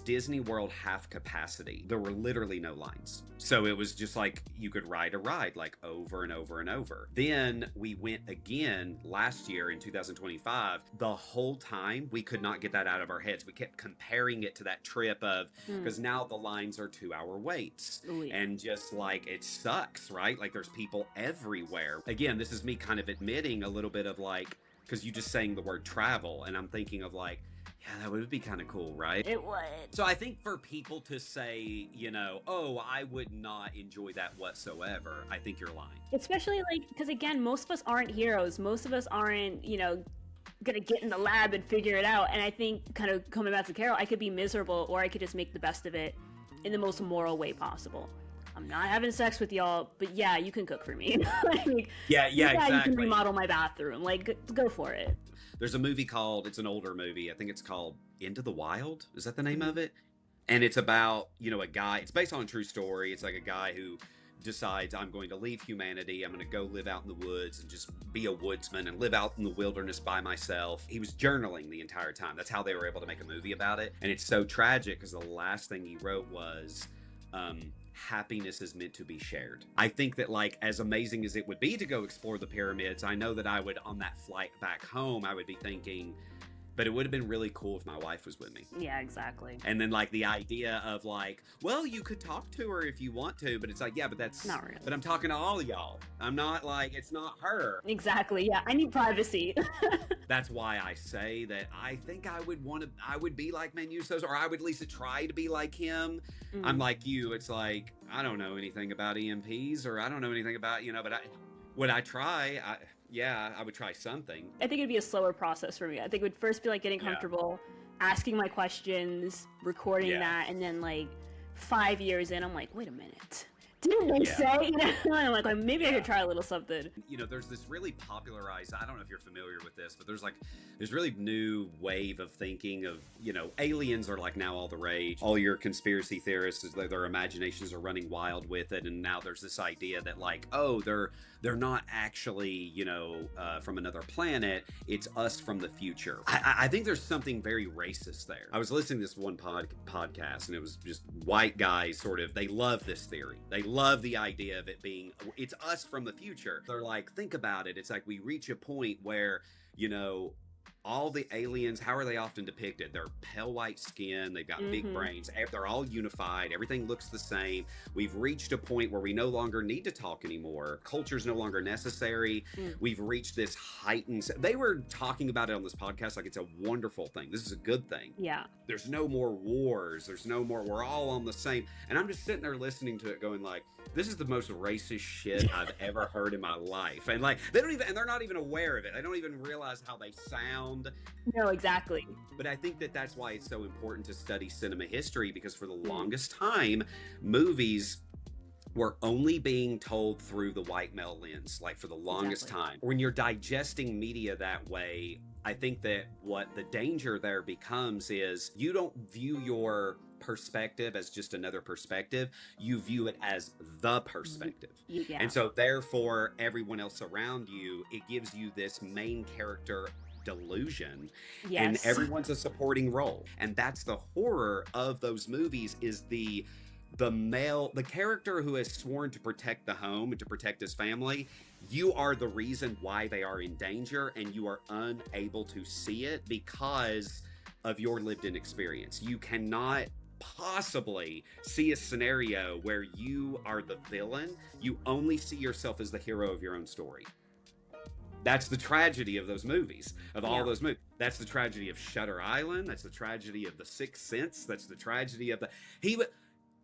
Disney World half capacity. There were literally no lines. So it was just like you could ride a ride like over and over and over. Then we went again last year in 2025. The whole time we could not get that out of our heads. We kept comparing it to that trip of, because now the lines are 2-hour waits. Ooh, yeah. And just like, it sucks, right? Like there's people everywhere. Again, this is me kind of admitting a little bit of like, because you just saying the word travel, and I'm thinking of like, yeah, that would be kind of cool, right? It would. So I think for people to say, you know, oh, I would not enjoy that whatsoever, I think you're lying. Especially like, because again, most of us aren't heroes. Most of us aren't, you know, gonna get in the lab and figure it out. And I think, kind of coming back to Carol, I could be miserable, or I could just make the best of it in the most moral way possible. I'm not having sex with y'all, but yeah, you can cook for me. Like, yeah, exactly. You can remodel my bathroom. Like, go for it. There's a movie called, it's an older movie, I think it's called Into the Wild. Is that the name of it? And it's about, you know, a guy, it's based on a true story. It's like a guy who decides, I'm going to leave humanity. I'm going to go live out in the woods and just be a woodsman and live out in the wilderness by myself. He was journaling the entire time. That's how they were able to make a movie about it. And it's so tragic because the last thing he wrote was, happiness is meant to be shared. I think that, like, as amazing as it would be to go explore the pyramids, I know that I would, on that flight back home, I would be thinking, but it would have been really cool if my wife was with me. Yeah, exactly. And then like the idea of like, well, you could talk to her if you want to, but it's like, yeah, but that's not really. But I'm talking to all of y'all. I'm not like, it's not her. Exactly. Yeah, I need privacy. That's why I say that I think I would be like Manusso's, or I would at least try to be like him. I'm like you. It's like, I don't know anything about EMPs, or I don't know anything about, you know, but would I try? Yeah, I would try something. I think it'd be a slower process for me. I think it would first be like getting comfortable, asking my questions, recording that, and then like 5 years in, I'm like, wait a minute. Didn't they Yeah. say? You know, I'm like, maybe I could try a little something. You know, there's this really popularized, I don't know if you're familiar with this, but there's really new wave of thinking of, you know, aliens are like now all the rage. All your conspiracy theorists, their imaginations are running wild with it. And now there's this idea that like, oh, they're not actually, you know, from another planet. It's us from the future. I think there's something very racist there. I was listening to this one podcast and it was just white guys sort of, they love this theory. They love the idea of it being, it's us from the future. They're like, think about it. It's like we reach a point where, you know, all the aliens, how are they often depicted? They're pale white skin, they've got big brains, they're all unified, everything looks the same. We've reached a point where we no longer need to talk anymore. Culture's no longer necessary. We've reached this heightened, they were talking about it on this podcast like it's a wonderful thing. This is a good thing. Yeah. There's no more wars, there's no more, we're all on the same. And I'm just sitting there listening to it going like, this is the most racist shit I've ever heard in my life. And like, they don't even, and they're not even aware of it. They don't even realize how they sound. No, exactly. But I think that that's why it's so important to study cinema history, because for the longest time, movies were only being told through the white male lens, like for the longest time. When you're digesting media that way, I think that what the danger there becomes is you don't view your perspective as just another perspective. You view it as the perspective. Yeah. And so therefore, everyone else around you, it gives you this main character delusion. Yes. And everyone's a supporting role. And that's the horror of those movies, is the character who has sworn to protect the home and to protect his family. You are the reason why they are in danger, and you are unable to see it because of your lived-in experience. You cannot possibly see a scenario where you are the villain. You only see yourself as the hero of your own story. That's the tragedy of those movies, of all those movies. That's the tragedy of Shutter Island. That's the tragedy of The Sixth Sense. That's the tragedy of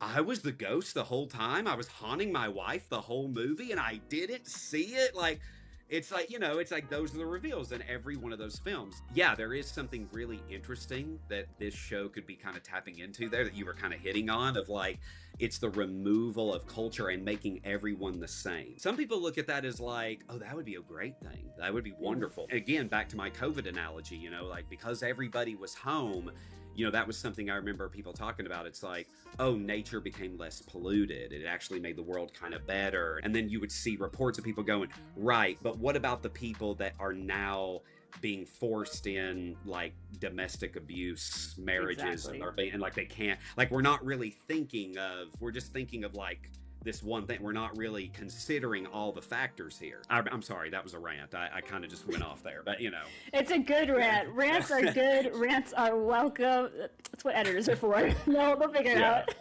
I was the ghost the whole time. I was haunting my wife the whole movie, and I didn't see it. Like, it's like, you know, it's like those are the reveals in every one of those films. Yeah, there is something really interesting that this show could be kind of tapping into there that you were kind of hitting on, of like, it's the removal of culture and making everyone the same. Some people look at that as like, oh, that would be a great thing. That would be wonderful. Again, back to my COVID analogy, you know, like because everybody was home, you know, that was something I remember people talking about. It's like, oh, nature became less polluted. It actually made the world kind of better. And then you would see reports of people going, right, but what about the people that are now being forced in like domestic abuse marriages and like they can't, like we're not really thinking of, we're just thinking of like this one thing. We're not really considering all the factors here. I'm sorry, that was a rant. I kind of just went off there, but you know. It's a good rant. Rants are good. Rants are welcome. That's what editors are for. No, they'll figure it out.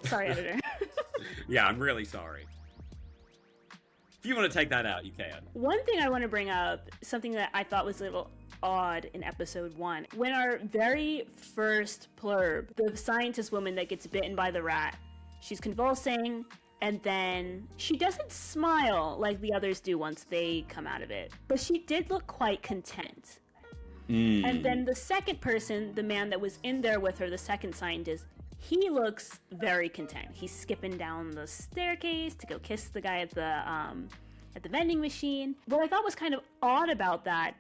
Sorry, editor. Yeah, I'm really sorry. If you want to take that out, you can. One thing I want to bring up, something that I thought was a little odd in episode 1. When our very first plurb, the scientist woman that gets bitten by the rat, she's convulsing, and then she doesn't smile like the others do once they come out of it. But she did look quite content. And then the second person, the man that was in there with her, the second scientist, he looks very content. He's skipping down the staircase to go kiss the guy at the vending machine. What I thought was kind of odd about that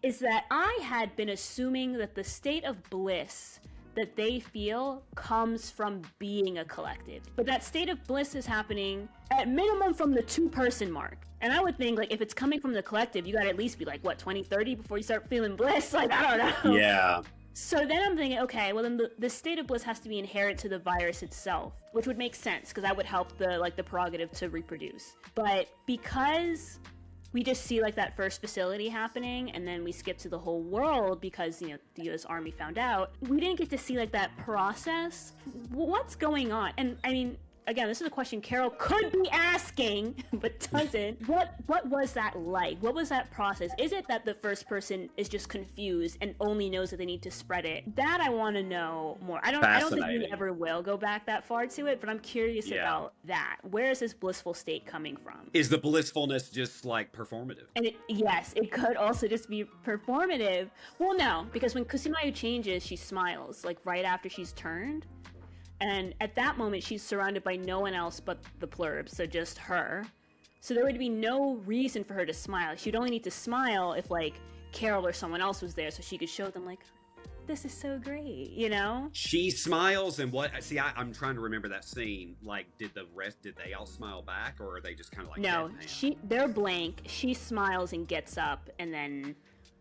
is that I had been assuming that the state of bliss that they feel comes from being a collective. But that state of bliss is happening at minimum from the 2-person mark. And I would think, like, if it's coming from the collective, you gotta at least be like, what, 20, 30 before you start feeling bliss? Like, I don't know. Yeah. So then I'm thinking, okay, well then the state of bliss has to be inherent to the virus itself, which would make sense, because that would help the prerogative to reproduce. But because we just see like that first facility happening, and then we skip to the whole world because, you know, the US Army found out, we didn't get to see like that process. What's going on? And I mean, again, this is a question Carol could be asking, but doesn't. What was that like? What was that process? Is it that the first person is just confused and only knows that they need to spread it? That I want to know more. I don't think we ever will go back that far to it, but I'm curious about that. Where is this blissful state coming from? Is the blissfulness just like performative? And yes, it could also just be performative. Well, no, because when Kusumayu changes, she smiles, like right after she's turned. And at that moment, she's surrounded by no one else but the Plurbs, so just her. So there would be no reason for her to smile. She'd only need to smile if, like, Carol or someone else was there so she could show them, like, this is so great, you know? She smiles, and what? See, I'm trying to remember that scene. Like, did they all smile back, or are they just kind of like... No, they're blank. She smiles and gets up, and then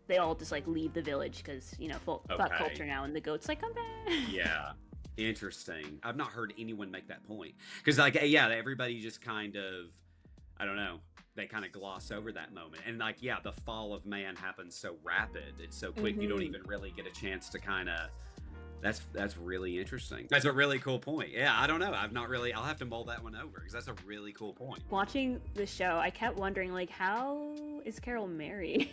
they all just, like, leave the village because, you know, fuck culture now, and the goat's like, come back. Yeah. Interesting. I've not heard anyone make that point. Because, like, yeah, everybody just kind of, I don't know, they kind of gloss over that moment. And, like, yeah, the fall of man happens so rapid. It's so quick, you don't even really get a chance to kind of... That's really interesting. That's a really cool point. Yeah, I don't know. I'll have to mull that one over because that's a really cool point. Watching the show, I kept wondering, like, how is Carol married?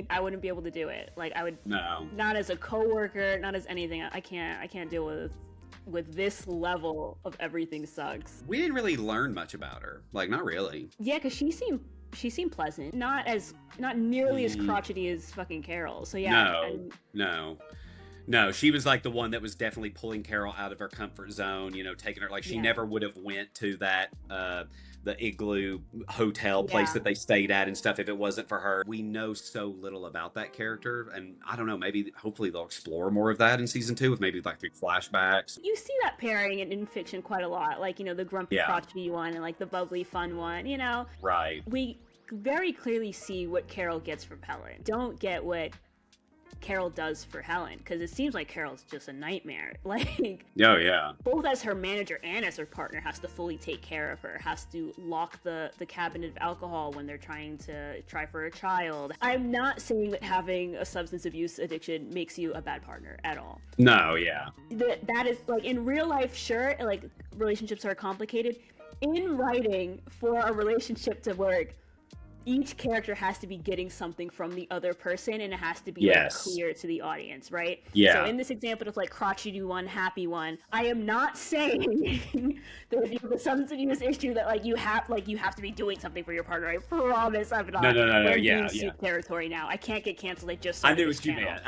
I wouldn't be able to do it. Like, I would... No. Not as a coworker, not as anything. I can't deal with this level of everything sucks. We didn't really learn much about her. Like, not really. Yeah, because she seemed pleasant. Not nearly as crotchety as fucking Carol. So yeah. No, she was like the one that was definitely pulling Carol out of her comfort zone, you know, taking her, like, she never would have went to that, the igloo hotel place that they stayed at and stuff if it wasn't for her. We know so little about that character, and I don't know, hopefully they'll explore more of that in season 2 with maybe like through flashbacks. You see that pairing in fiction quite a lot, like, you know, the grumpy crotchety one and like the bubbly fun one, you know? Right. We very clearly see what Carol gets from Helen. Don't get what Carol does for Helen, because it seems like Carol's just a nightmare. Like, oh yeah, both as her manager and as her partner, has to fully take care of her, has to lock the cabinet of alcohol when they're trying to try for a child. I'm not saying that having a substance abuse addiction makes you a bad partner at all. No, yeah. That is, like, in real life, sure, like, relationships are complicated. In writing, for a relationship to work, each character has to be getting something from the other person, and it has to be like, clear to the audience, right? Yeah. So in this example of like crotchety one, happy one, I am not saying that if you have a substance abuse issue that you have to be doing something for your partner. I promise I'm not. No. Yeah. Territory now. I can't get canceled. I just I knew what you meant.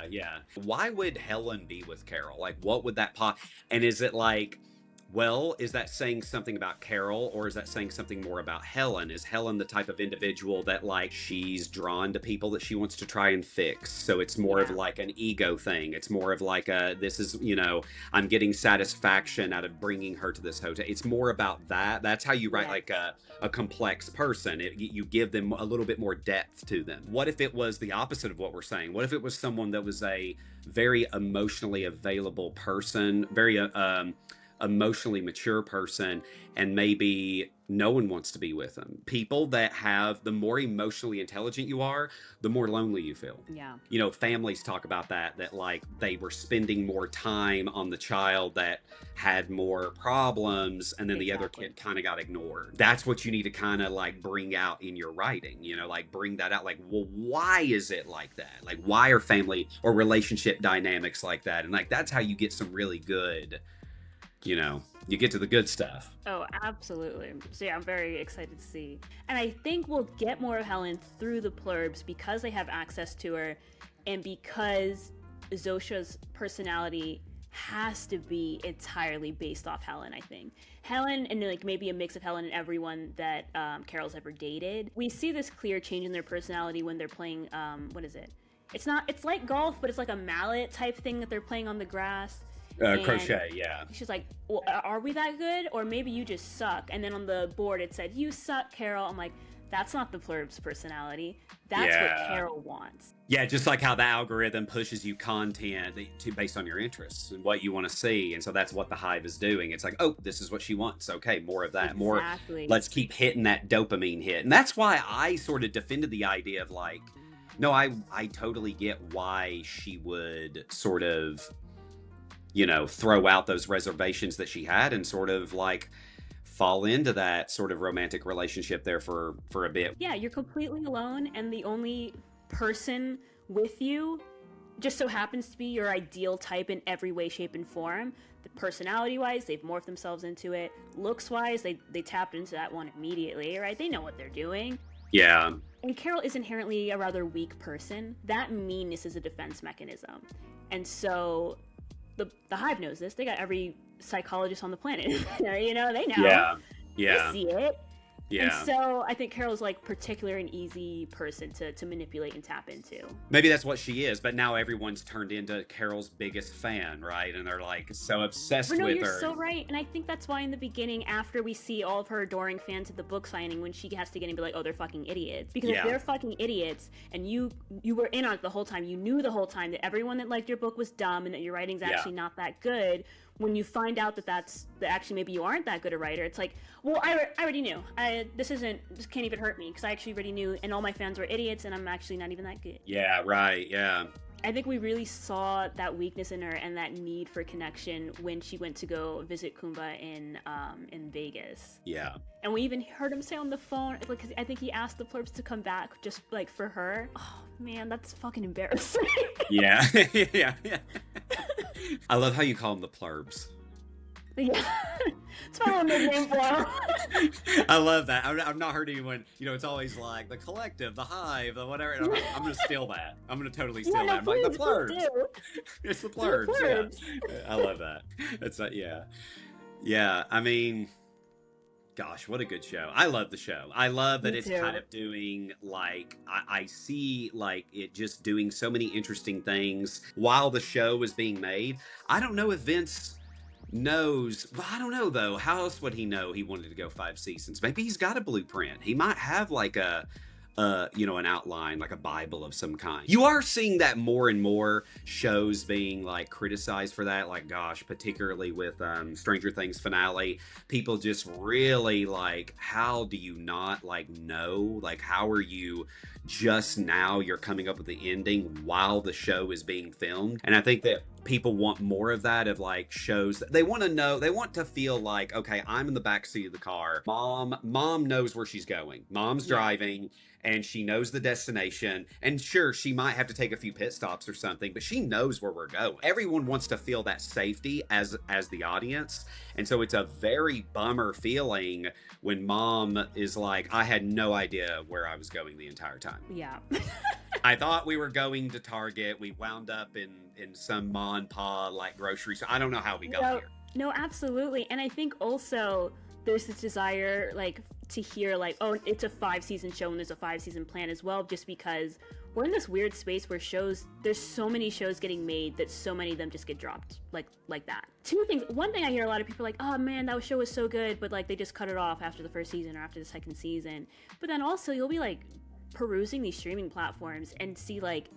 Yeah. Why would Helen be with Carol? Like, what would that and is it like, well, is that saying something about Carol, or is that saying something more about Helen? Is Helen the type of individual that, like, she's drawn to people that she wants to try and fix? So it's more of like an ego thing. It's more of like this is, you know, I'm getting satisfaction out of bringing her to this hotel. It's more about that. That's how you write like a complex person. You give them a little bit more depth to them. What if it was the opposite of what we're saying? What if it was someone that was a very emotionally available person, very emotionally mature person, and maybe no one wants to be with them? People that have, the more emotionally intelligent you are, the more lonely you feel. Yeah. You know, families talk about that like they were spending more time on the child that had more problems, and then the other kid kind of got ignored. That's what you need to kind of like bring out in your writing, you know, like bring that out. Like, well, why is it like that? Like, why are family or relationship dynamics like that? And like, that's how you get some really good, you know, you get to the good stuff. Oh, absolutely. So yeah, I'm very excited to see. And I think we'll get more of Helen through the Plurbs because they have access to her, and because Zosha's personality has to be entirely based off Helen, I think. Helen, and like maybe a mix of Helen and everyone that Carol's ever dated. We see this clear change in their personality when they're playing, what is it? It's like golf, but it's like a mallet type thing that they're playing on the grass. Crochet, yeah. She's like, well, are we that good? Or maybe you just suck. And then on the board it said, you suck, Carol. I'm like, that's not the Plurbs personality. That's what Carol wants. Yeah, just like how the algorithm pushes you content based on your interests and what you want to see. And so that's what the Hive is doing. It's like, oh, this is what she wants. Okay, more of that. Exactly. More, let's keep hitting that dopamine hit. And that's why I sort of defended the idea of like, no, I totally get why she would sort of, you know, throw out those reservations that she had and sort of like fall into that sort of romantic relationship there for a bit. Yeah, you're completely alone, and the only person with you just so happens to be your ideal type in every way, shape, and form. The personality-wise, they've morphed themselves into it. Looks-wise, they tapped into that one immediately, right? They know what they're doing. Yeah. And Carol is inherently a rather weak person. That meanness is a defense mechanism. And so the Hive knows this. They got every psychologist on the planet. You know, they know. Yeah. They see it. Yeah. And so I think Carol's like particular and easy person to manipulate and tap into. Maybe that's what she is, but now everyone's turned into Carol's biggest fan, right? And they're like so obsessed with her. You're so right. And I think that's why in the beginning, after we see all of her adoring fans at the book signing, when she has to get in and be like, oh, they're fucking idiots. Because if they're fucking idiots and you were in on it the whole time, you knew the whole time that everyone that liked your book was dumb and that your writing's actually not that good. When you find out that actually maybe you aren't that good a writer, it's like, well, I already knew. This can't even hurt me because I actually already knew, and all my fans were idiots, and I'm actually not even that good. Yeah, right, yeah. I think we really saw that weakness in her and that need for connection when she went to go visit Kumba in Vegas. Yeah. And we even heard him say on the phone, because I think he asked the Plurbs to come back just like for her. Oh man, that's fucking embarrassing. Yeah, yeah. I love how you call them the Plurbs. Yeah, it's my little nickname for him. I love that. I've not heard anyone, it's always like the collective, the hive, the whatever. And I'm going to steal that. I'm going to totally steal that. I'm like, the Plurbs. It's the Plurbs. The Plurbs. Yeah. I love that. It's like, yeah. Yeah, I mean, gosh, what a good show. I love the show. I love that it's kind of doing, like, I see, like, it just doing so many interesting things while the show is being made. I don't know if Vince knows, but I don't know, though. How else would he know he wanted to go 5 seasons? Maybe he's got a blueprint. He might have, like, an outline, like a Bible of some kind. You are seeing that more and more shows being like criticized for that. Like, gosh, particularly with Stranger Things finale, people just really like, how do you not like know? Like, how are you just now you're coming up with the ending while the show is being filmed? And I think that people want more of that, of like shows that they want to know, they want to feel like, okay, I'm in the backseat of the car. Mom knows where she's going. Mom's driving. And she knows the destination. And sure, she might have to take a few pit stops or something, but she knows where we're going. Everyone wants to feel that safety as the audience. And so it's a very bummer feeling when Mom is like, I had no idea where I was going the entire time. Yeah. I thought we were going to Target. We wound up in some ma and pa like grocery store. I don't know how we got here. No, absolutely. And I think also there's this desire like to hear like, oh, it's a 5-season show and there's a 5-season plan as well, just because we're in this weird space where there's so many shows getting made that so many of them just get dropped like that. 2 things. One thing I hear a lot of people are like, oh man, that show was so good, but like they just cut it off after the 1st season or after the 2nd season. But then also you'll be like perusing these streaming platforms and see like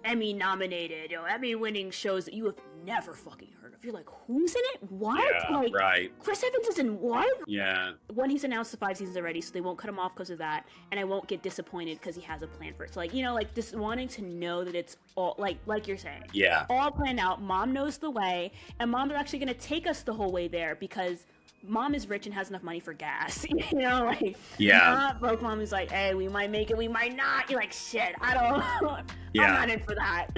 Emmy nominated, Emmy winning shows that you have never fucking heard of. You're like, who's in it? What? Yeah, like, right. Chris Evans is in what? Yeah. One, he's announced the 5 seasons already, so they won't cut him off because of that, and I won't get disappointed because he has a plan for it. So like, like just wanting to know that it's all like you're saying. Yeah. All planned out. Mom knows the way, and Mom's actually gonna take us the whole way there because Mom is rich and has enough money for gas. Like, not broke Mom who's like, hey, we might make it, we might not. You're like, shit, I don't. I'm not in for that.